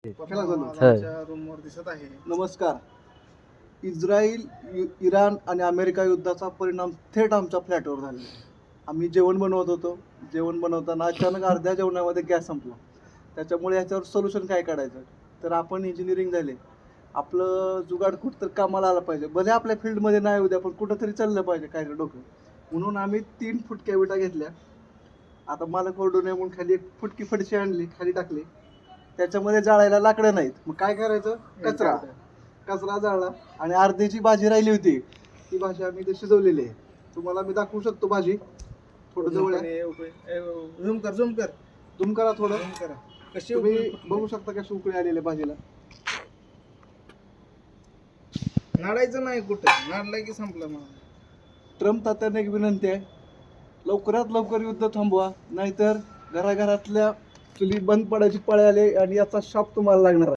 रूमवर दिसत आहे. नमस्कार. इस्रायल, इराण आणि अमेरिका युद्धाचा परिणाम थेट आमच्या फ्लॅटवर झाला. आम्ही जेवण बनवत होतो. जेवण बनवताना अचानक अर्ध्या जेवणामध्ये गॅस संपला. त्याच्यामुळे याच्यावर सोल्युशन काय काढायचं? तर आपण इंजिनिअरिंग झाले. आपलं जुगाड कुठं तर कामाला आलं पाहिजे. भले आपल्या फील्डमध्ये नाही उद्या, पण कुठंतरी चाललं पाहिजे काय डोकं. म्हणून आम्ही 3 फुटक्या विटा घेतल्या. आता मला कोरडू नये म्हणून खाली एक फुटकी फडशी आणली, खाली टाकली. त्याच्यामध्ये जाळायला लाकडं नाहीत. मग काय करायचं? कचरा जाळला आणि अर्धीची भाजी राहिली होती. ती भाजी आम्ही इथे शिजवलेली आहे. तुम्हाला मी दाखवू शकतो भाजी. थोडं जवळ झूम करा थोडं. कशी तुम्ही बघू शकता कशी उकळी आलेली भाजीला. नाडायचं नाही कुठं, नाडला की संपलं. मग ट्रम्प तात्यांना एक विनंती आहे, लवकरात लवकर युद्ध थांबवा, नाहीतर घराघरातल्या चुली बंद पडायची पाळी आली आणि याचा शाप तुम्हाला लागणार आहे.